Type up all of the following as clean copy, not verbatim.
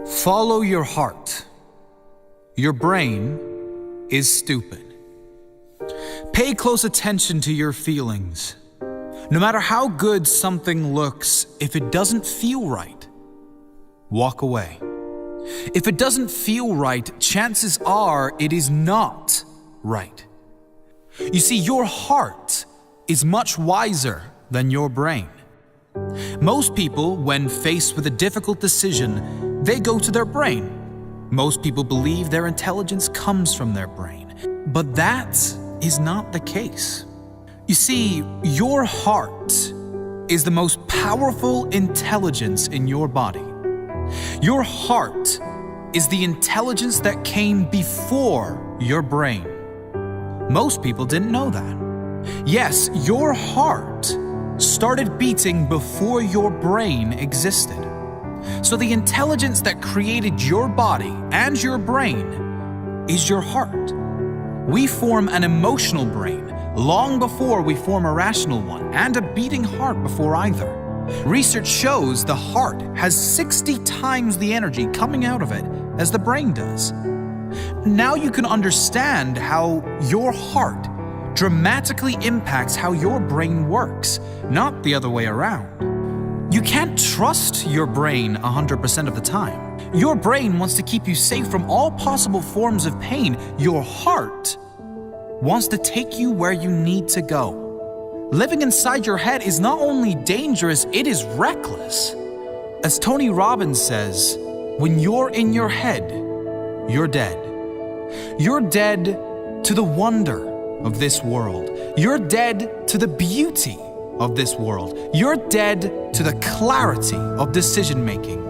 Follow your heart. Your brain is stupid. Pay close attention to your feelings. No matter how good something looks, if it doesn't feel right, walk away. If it doesn't feel right, chances are it is not right. You see, your heart is much wiser than your brain. Most people, when faced with a difficult decision, they go to their brain. Most people believe their intelligence comes from their brain. But that is not the case. You see, your heart is the most powerful intelligence in your body. Your heart is the intelligence that came before your brain. Most people didn't know that. Yes, your heart started beating before your brain existed. So the intelligence that created your body and your brain is your heart. We form an emotional brain long before we form a rational one, and a beating heart before either. Research shows the heart has 60 times the energy coming out of it as the brain does. Now you can understand how your heart dramatically impacts how your brain works, not the other way around. You can't trust your brain 100% of the time. Your brain wants to keep you safe from all possible forms of pain. Your heart wants to take you where you need to go. Living inside your head is not only dangerous, it is reckless. As Tony Robbins says, when you're in your head, you're dead. You're dead to the wonder of this world. You're dead to the beauty of this world. You're dead to the clarity of decision making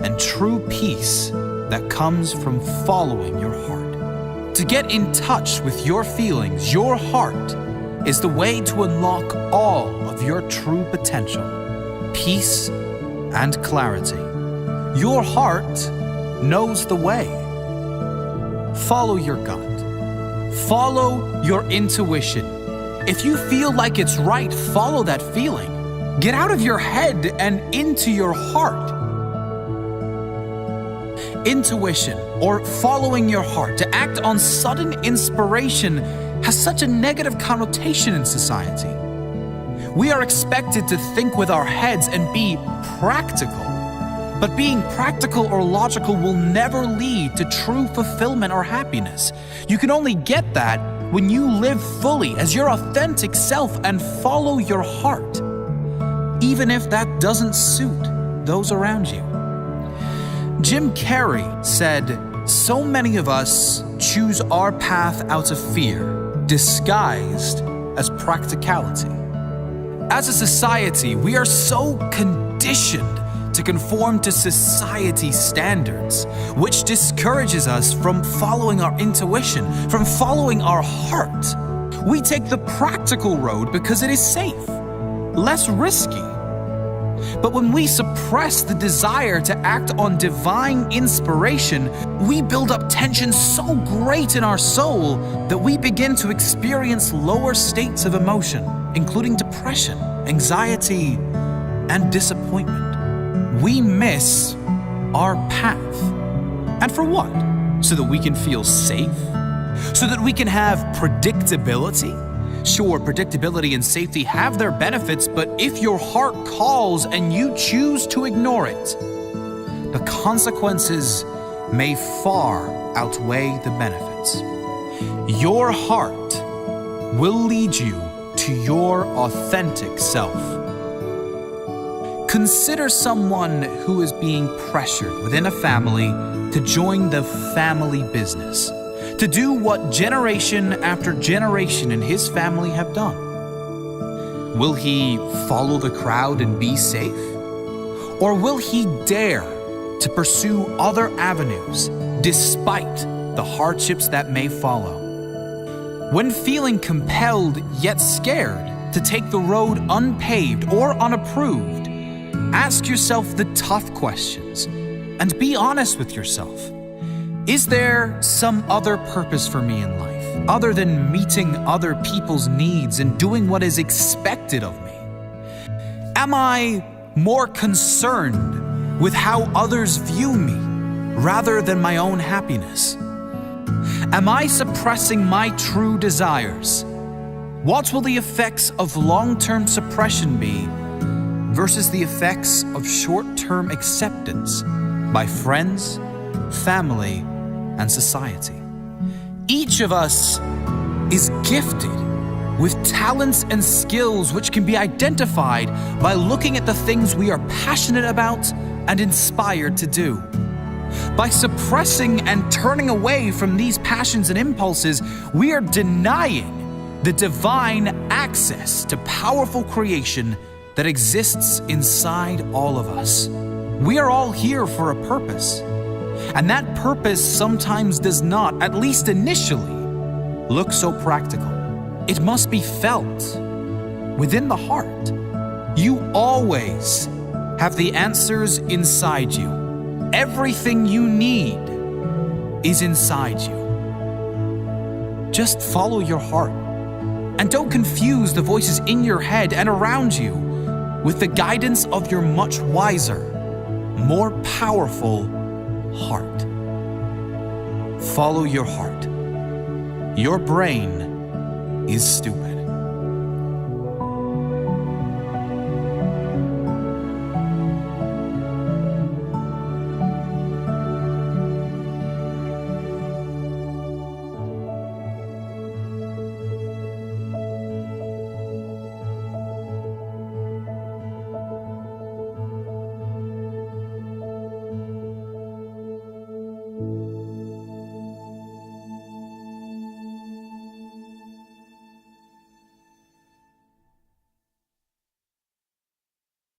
and true peace that comes from following your heart. To get in touch with your feelings, your heart is the way to unlock all of your true potential, peace and clarity. Your heart knows the way. Follow your gut. Follow your intuition. If you feel like it's right, follow that feeling. Get out of your head and into your heart. Intuition, or following your heart, to act on sudden inspiration, has such a negative connotation in society. We are expected to think with our heads and be practical. But being practical or logical will never lead to true fulfillment or happiness. You can only get that when you live fully as your authentic self and follow your heart, even if that doesn't suit those around you. Jim Carrey said, "So many of us choose our path out of fear, disguised as practicality." As a society, we are so conditioned to conform to society standards, which discourages us from following our intuition, from following our heart. We take the practical road because it is safe, less risky. But when we suppress the desire to act on divine inspiration, we build up tension so great in our soul that we begin to experience lower states of emotion, including depression, anxiety, and disappointment. We miss our path. And for what? So that we can feel safe? So that we can have predictability? Sure, predictability and safety have their benefits, but if your heart calls and you choose to ignore it, the consequences may far outweigh the benefits. Your heart will lead you to your authentic self. Consider someone who is being pressured within a family to join the family business, to do what generation after generation in his family have done. Will he follow the crowd and be safe? Or will he dare to pursue other avenues despite the hardships that may follow? When feeling compelled yet scared to take the road unpaved or unapproved, ask yourself the tough questions and be honest with yourself. Is there some other purpose for me in life, other than meeting other people's needs and doing what is expected of me? Am I more concerned with how others view me rather than my own happiness? Am I suppressing my true desires? What will the effects of long-term suppression be versus the effects of short-term acceptance by friends, family, and society? Each of us is gifted with talents and skills which can be identified by looking at the things we are passionate about and inspired to do. By suppressing and turning away from these passions and impulses, we are denying the divine access to powerful creation that exists inside all of us. We are all here for a purpose, and that purpose sometimes does not, at least initially, look so practical. It must be felt within the heart. You always have the answers inside you. Everything you need is inside you. Just follow your heart, and don't confuse the voices in your head and around you with the guidance of your much wiser, more powerful heart. Follow your heart. Your brain is stupid.